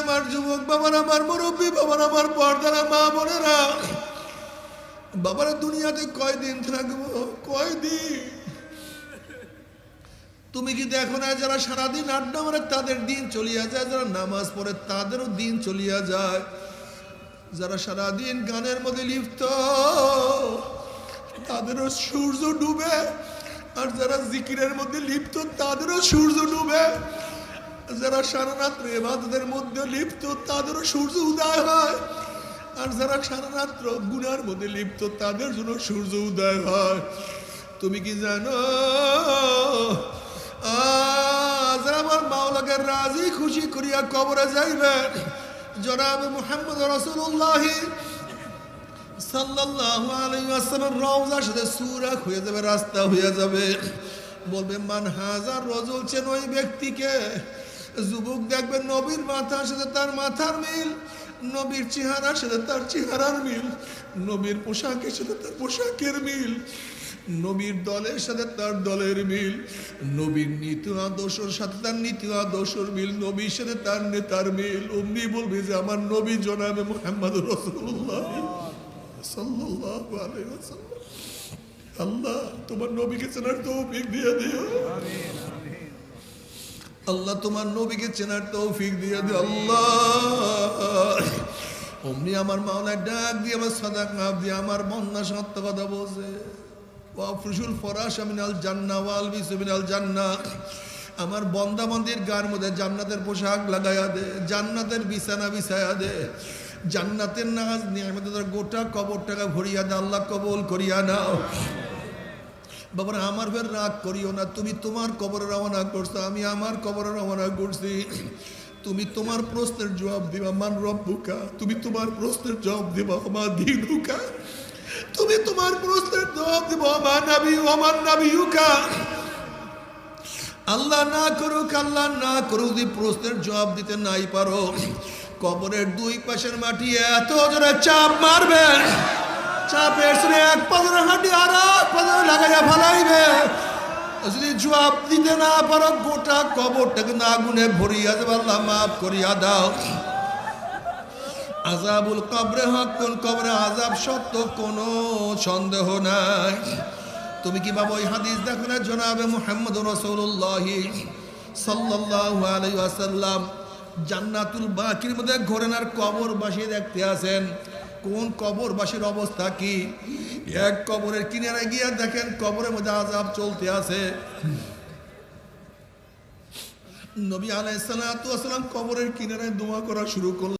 আমার যুবক বাবার, আমার মুরব্বী বাবার, আমার পর্দারা মা বোনেরা, বাবার দুনিয়াতে কয়দিন থাকবো? কয়দিন? তুমি কি দেখো না যারা সারাদিন আড্ডা মারে তাদের দিন চলিয়া যায়, যারা নামাজ পড়ে তাদেরও দিন চলিয়া যায়, যারা সারাদিন গানের মধ্যে লিপ্ত তাদেরও সূর্য ডুবে, আর যারা জিকিরের মধ্যে লিপ্ত তাদেরও সূর্য ডুবে, যারা সারা রাত্র ইবাদতের মধ্যে লিপ্ত তাদেরও সূর্য উদয় হয়, আর যারা সারা রাত্র গুনার মধ্যে লিপ্ত তাদের জন্য সূর্য উদয় হয়। তুমি কি জানো যারা আমার মাওলাকে রাজি খুশি করিয়া কবরে যাইবেন, জনাব মুহাম্মদ রাসূলুল্লাহ সাল্লাল্লাহু আলাইহি ওয়াসাল্লাম রওজার সাথে সুরাক হয়ে যাবে, রাস্তা হয়ে যাবে। বলবে মান হাজার রজুল, চেন ওই ব্যক্তিকে। যুবক দেখবে নবীর মাথার সাথে তার মাথার মিল, নবীর চেহারার সাথে তার চেহারার মিল, নবীর পোশাকের সাথে তার পোশাকের মিল, নবীর দলের সাথে তার দলের মিল, নবীর নীতি আদর্শের সাথে তার নীতি আদর্শের মিল, নবীর সাথে তার নেতার মিল। অমনি বলবে যে আমার নবী জনাবে মুহাম্মদুর রাসূলুল্লাহ সাল্লাল্লাহু আলাইহি ওয়াসাল্লাম। আল্লাহ তোমার নবীকে চেনার তৌফিক দিয়ে দিও। আল্লাহ তোমার নবীকে চেনার তৌফিক দিয়ে দিও আল্লাহ। অমনি আমার মাওলা ডাক দিয়ে আমার সাদাকা দিয়ে আমার বন্যা সত্য কথা বলছে, ওয়াফরুশুল ফরাশ মিনাল জান্নাহ ওয়াল বিসু মিনাল জান্নাহ। আমার বন্দা বান্দির গায়ের মধ্যে জান্নাতের পোশাক লাগাইয়া দে, জান্নাতের বিছানা বিছাইয়া দে, জান্নাতের নাজ নিয়ামতের গোটা কবরটাকে ভরিয়া দে। আল্লাহ কবুল করিয়া নাও। বাবার আমার ফের রাগ করিও না, তুমি তোমার কবরে রওনা করছো, আমি আমার কবরে রওনা করছি। তুমি তোমার প্রশ্নের জবাব দিবা মান রব্বুকা, তুমি তোমার প্রশ্নের জবাব দিবা মা দীনুকা, তুমি তোমার প্রশ্নের জবাব দিবা মা নবী আমার নবীকা। আল্লাহ না করুক, আল্লাহ না করুক, যদি প্রশ্নের জবাব দিতে নাই পারো, কবরের দুই পাশের মাটি এত জোরে চাপ মারবে, চাপের শুনে এক পাথরের হাঁটি আর এক পাথর লাগাইয়া ফালাইবে। যদি জবাব দিতে না পারো গোটা কবরটাকে না আগুনে ভরিয়া দেবে। আল্লাহ মাফ করিয়া দাও। আযাবুল কবরে হাক্কুন, কবরে আযাব সত্য, কোনো সন্দেহ নাই। তুমি কি বাবা ওই হাদিস দেখো না, জনাবে মুহাম্মদ রাসূলুল্লাহ সাল্লাল্লাহু আলাইহি ওয়াসাল্লাম জান্নাতুল বাকির মধ্যে ঘোরেন আর কবরবাসী দেখতে আছেন। কোন কবরবাসীর অবস্থা কি? এক কবরের কিনারে গিয়া দেখেন কবরের মধ্যে আযাব চলতে আছে। নবী আলাইহিস সালাতু ওয়াস সালাম কবরের কিনারে দোয়া করা শুরু করলেন।